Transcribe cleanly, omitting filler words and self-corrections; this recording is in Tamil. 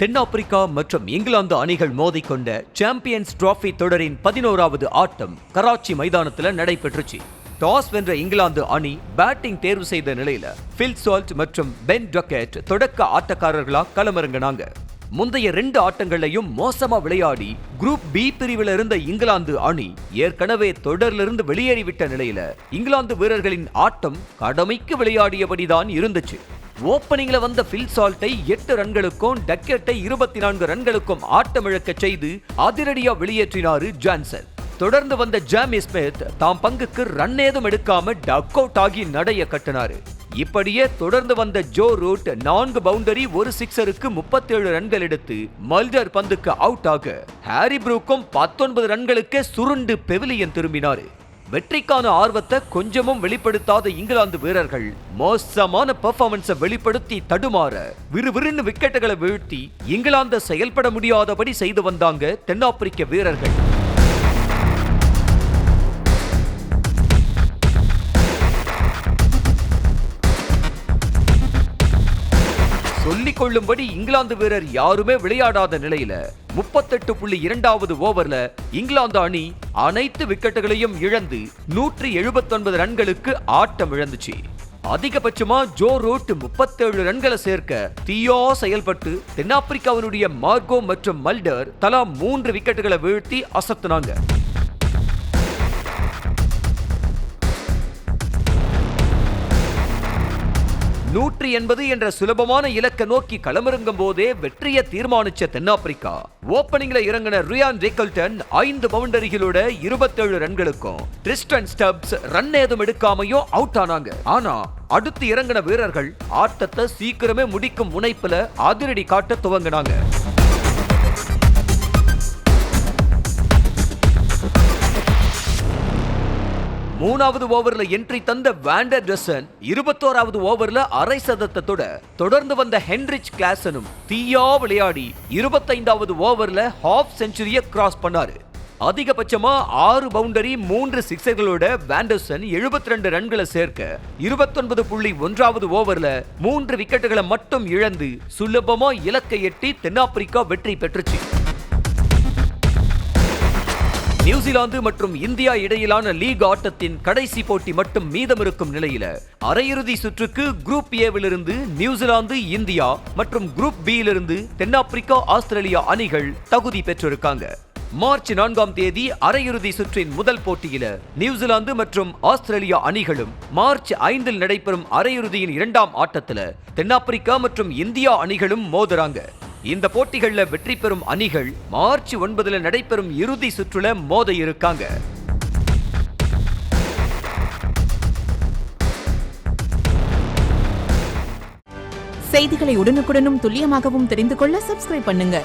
தென்னாப்பிரிக்கா மற்றும் இங்கிலாந்து அணிகள் மோதிக்கொண்ட சாம்பியன்ஸ் டிராபி தொடரின் 11வது ஆட்டம் கராச்சி மைதானத்தில் நடைபெற்றுச்சு. டாஸ் வென்ற இங்கிலாந்து அணி பேட்டிங் தேர்வு செய்த நிலையில பில் சால்ட் மற்றும் பென் டக்கெட் தொடக்க ஆட்டக்காரர்களா களமிறங்கினாங்க. முந்தைய 2 ஆட்டங்களையும் மோசமா விளையாடி குரூப் பி பிரிவில் இருந்த இங்கிலாந்து அணி ஏற்கனவே தொடரிலிருந்து வெளியேறிவிட்ட நிலையில இங்கிலாந்து வீரர்களின் ஆட்டம் கடமைக்கு விளையாடியபடிதான் இருந்துச்சு. ஓப்பனிங்ல வந்த பில் சால்ட்டை 8 ரன்களுக்கும் டக்கெட்டை 24 ரன்களுக்கும் ஆட்டமிழக்க செய்து அதிரடியா வெளியேற்றினாரு ஜான்சன். தொடர்ந்து வந்த ஜாமி ஸ்மித் தாம் பங்குக்கு ரன் ஏதும் எடுக்காம டக் அவுட் ஆகி நடைய கட்டினாரு. இப்படியே தொடர்ந்து வந்த ஜோ ரூட் 4 பவுண்டரி 1 சிக்ஸருக்கு 37 ரன்கள் எடுத்து மல்டர் பந்துக்கு அவுட் ஆக ஹாரி ப்ரூக்கும் 19 ரன்களுக்கே சுருண்டு பெவிலியன் திரும்பினாரு. வெற்றிக்கான ஆர்வத்தை கொஞ்சமும் வெளிப்படுத்தாத இங்கிலாந்து வீரர்கள் மோசமான பெர்ஃபார்மன்ஸை வெளிப்படுத்தி தடுமாற விறுவிறுன்னு விக்கெட்டுகளை வீழ்த்தி இங்கிலாந்தை செயல்பட முடியாதபடி செய்து வந்தாங்க தென்னாப்பிரிக்க வீரர்கள். சொல்லிக் கொள்ளும்படி இங்கிலாந்து வீரர் யாருமே விளையாடாத நிலையில 38.2வது ஓவர்ல இங்கிலாந்து அணி அனைத்து விக்கெட்டுகளையும் இழந்து 179 ரன்களுக்கு ஆட்டம் இழந்துச்சு. அதிகபட்சமா ஜோ ரூட் 37 ரன்களை சேர்க்க தீயா செயல்பட்டு தென்னாப்பிரிக்காவினுடைய மார்கோ மற்றும் மல்டர் தலா 3 விக்கெட்டுகளை வீழ்த்தி அசத்துனாங்க. நூற்றி 180 என்ற சுலபமான இலக்க நோக்கி களமிறங்கும் போதே வெற்றியை தீர்மானிச்ச தென்னாப்பிரிக்கா ஓப்பனிங்ல இறங்கின ரியான் ரிக்கல்டன் 5 பவுண்டரிகளோட 27 ரன்களுக்கும் ட்ரிஸ்டன் ஸ்டப்ஸ் ரன் ஏதும் எடுக்காமையும் அவுட் ஆனாங்க. ஆனா அடுத்து இறங்கின வீரர்கள் ஆட்டத்தை சீக்கிரமே முடிக்கும் முனைப்புல அதிரடி காட்ட துவங்கினாங்க. 3வது ஓவர்ல என்ட்ரி தந்த வாண்டர் டெசன் 21வது ஓவர்ல அரை சதத்தோட தொடர்ந்து வந்த ஹென்ரிச் கிளாசனும் தீயா விளையாடி 25வது ஓவர்ல ஹாஃப் செஞ்சுரியை கிராஸ் பண்ணாரு. அதிகபட்சமா 6 பவுண்டரி 3 சிக்ஸர்களோட வாண்டர்சன் 72 ரன்களை சேர்க்க 29.1வது ஓவர்ல 3 விக்கெட்டுகளை மட்டும் இழந்து சுலபமா இலக்கை எட்டி தென்னாப்பிரிக்கா வெற்றி பெற்றுச்சு. நியூசிலாந்து மற்றும் இந்தியா இடையிலான லீக் ஆட்டத்தின் கடைசி போட்டி மட்டும் மீதமிருக்கும் நிலையில அரையிறுதி சுற்றுக்கு குரூப் ஏவிலிருந்து நியூசிலாந்து, இந்தியா மற்றும் குரூப் பியிலிருந்து தென்னாப்பிரிக்கா, ஆஸ்திரேலியா அணிகள் தகுதி பெற்றிருக்காங்க. மார்ச் 4ஆம் தேதி அரையிறுதி சுற்றின் முதல் போட்டியில நியூசிலாந்து மற்றும் ஆஸ்திரேலியா அணிகளும், மார்ச் 5இல் நடைபெறும் அரையிறுதியின் 2ஆம் ஆட்டத்துல தென்னாப்பிரிக்கா மற்றும் இந்தியா அணிகளும் மோதுறாங்க. இந்த போட்டிகள்ல வெற்றி பெறும் அணிகள் மார்ச் 9 நடைபெறும் இறுதி சுற்றுல மோத இருக்காங்க. செய்திகளை உடனுக்குடனும் துல்லியமாகவும் தெரிந்து கொள்ள சப்ஸ்கிரைப் பண்ணுங்க.